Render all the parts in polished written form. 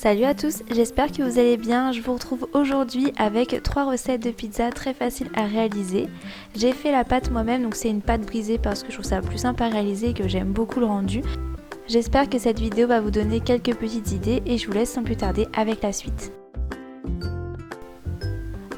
Salut à tous, j'espère que vous allez bien. Je vous retrouve aujourd'hui avec 3 recettes de pizza très faciles à réaliser. J'ai fait la pâte moi-même, donc c'est une pâte brisée parce que je trouve ça plus simple à réaliser et que j'aime beaucoup le rendu. J'espère que cette vidéo va vous donner quelques petites idées et je vous laisse sans plus tarder avec la suite.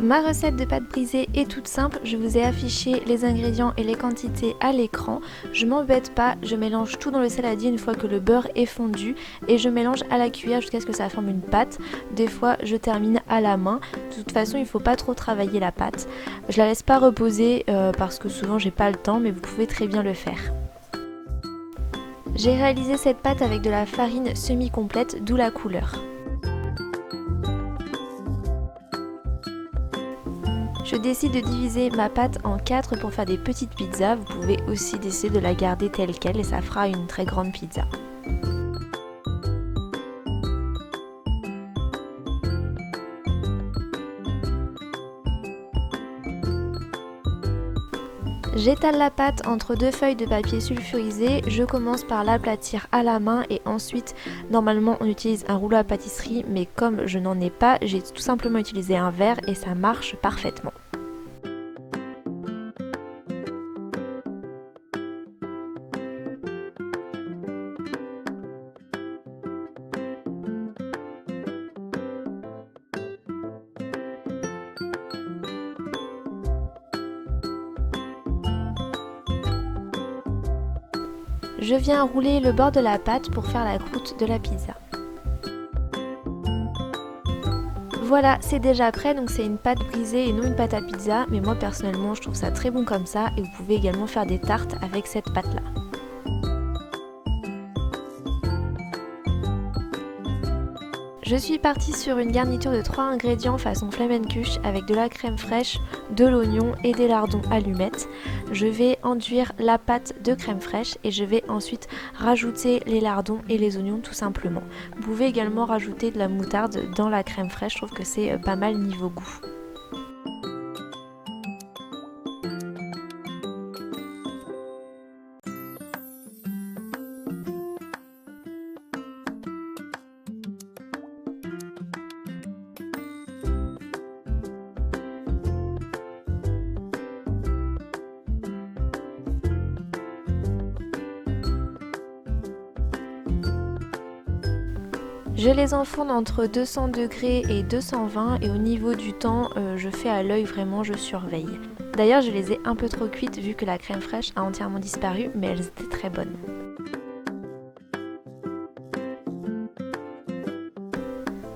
Ma recette de pâte brisée est toute simple, je vous ai affiché les ingrédients et les quantités à l'écran. Je m'embête pas, je mélange tout dans le saladier une fois que le beurre est fondu et je mélange à la cuillère jusqu'à ce que ça forme une pâte. Des fois je termine à la main, de toute façon il ne faut pas trop travailler la pâte. Je la laisse pas reposer parce que souvent j'ai pas le temps, mais vous pouvez très bien le faire. J'ai réalisé cette pâte avec de la farine semi-complète, d'où la couleur. Je décide de diviser ma pâte en 4 pour faire des petites pizzas. Vous pouvez aussi décider de la garder telle quelle et ça fera une très grande pizza. J'étale la pâte entre 2 feuilles de papier sulfurisé. Je commence par l'aplatir à la main et ensuite, normalement on utilise un rouleau à pâtisserie, mais comme je n'en ai pas, j'ai tout simplement utilisé un verre et ça marche parfaitement. Je viens rouler le bord de la pâte pour faire la croûte de la pizza. Voilà, c'est déjà prêt, donc c'est une pâte brisée et non une pâte à pizza, mais moi personnellement je trouve ça très bon comme ça et vous pouvez également faire des tartes avec cette pâte là. Je suis partie sur une garniture de 3 ingrédients façon flamencuche avec de la crème fraîche, de l'oignon et des lardons allumettes. Je vais enduire la pâte de crème fraîche et je vais ensuite rajouter les lardons et les oignons tout simplement. Vous pouvez également rajouter de la moutarde dans la crème fraîche, je trouve que c'est pas mal niveau goût. Je les enfourne entre 200 degrés et 220 et au niveau du temps, je fais à l'œil vraiment, je surveille. D'ailleurs, je les ai un peu trop cuites vu que la crème fraîche a entièrement disparu, mais elles étaient très bonnes.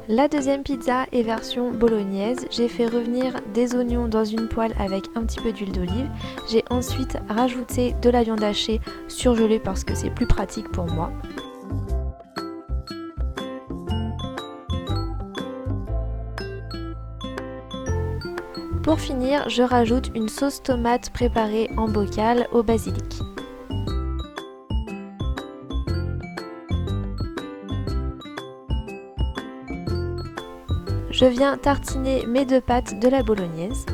La deuxième pizza est version bolognaise. J'ai fait revenir des oignons dans une poêle avec un petit peu d'huile d'olive. J'ai ensuite rajouté de la viande hachée surgelée parce que c'est plus pratique pour moi. Pour finir, je rajoute une sauce tomate préparée en bocal au basilic. Je viens tartiner mes 2 pâtes de la bolognaise.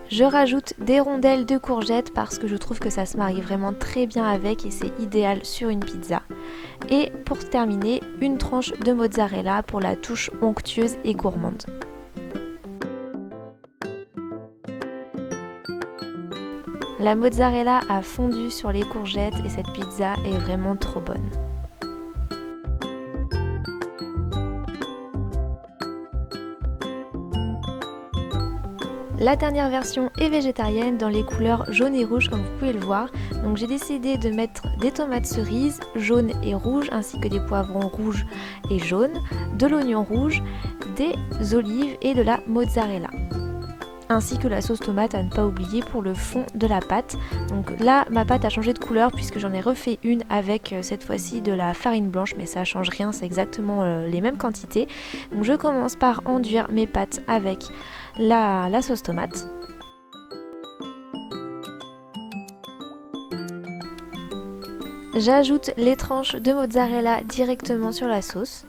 Je rajoute des rondelles de courgettes parce que je trouve que ça se marie vraiment très bien avec et c'est idéal sur une pizza. Et pour terminer, une tranche de mozzarella pour la touche onctueuse et gourmande. La mozzarella a fondu sur les courgettes et cette pizza est vraiment trop bonne. La dernière version est végétarienne dans les couleurs jaune et rouge comme vous pouvez le voir. Donc j'ai décidé de mettre des tomates cerises jaunes et rouges ainsi que des poivrons rouges et jaunes, de l'oignon rouge, des olives et de la mozzarella. Ainsi que la sauce tomate à ne pas oublier pour le fond de la pâte. Donc là ma pâte a changé de couleur puisque j'en ai refait une avec cette fois-ci de la farine blanche, mais ça change rien, c'est exactement les mêmes quantités. Donc je commence par enduire mes pâtes avec la sauce tomate. J'ajoute les tranches de mozzarella directement sur la sauce.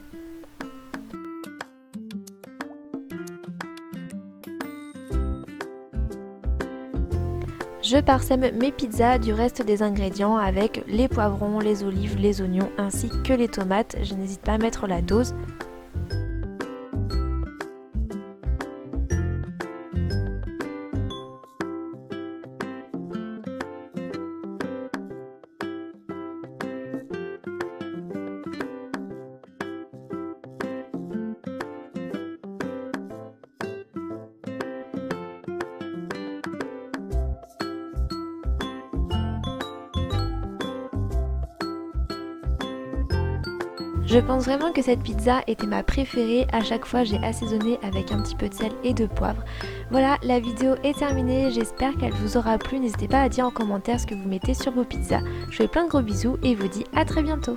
Je parsème mes pizzas du reste des ingrédients avec les poivrons, les olives, les oignons ainsi que les tomates. Je n'hésite pas à mettre la dose. Je pense vraiment que cette pizza était ma préférée, à chaque fois j'ai assaisonné avec un petit peu de sel et de poivre. Voilà, la vidéo est terminée, j'espère qu'elle vous aura plu, n'hésitez pas à dire en commentaire ce que vous mettez sur vos pizzas. Je vous fais plein de gros bisous et vous dis à très bientôt.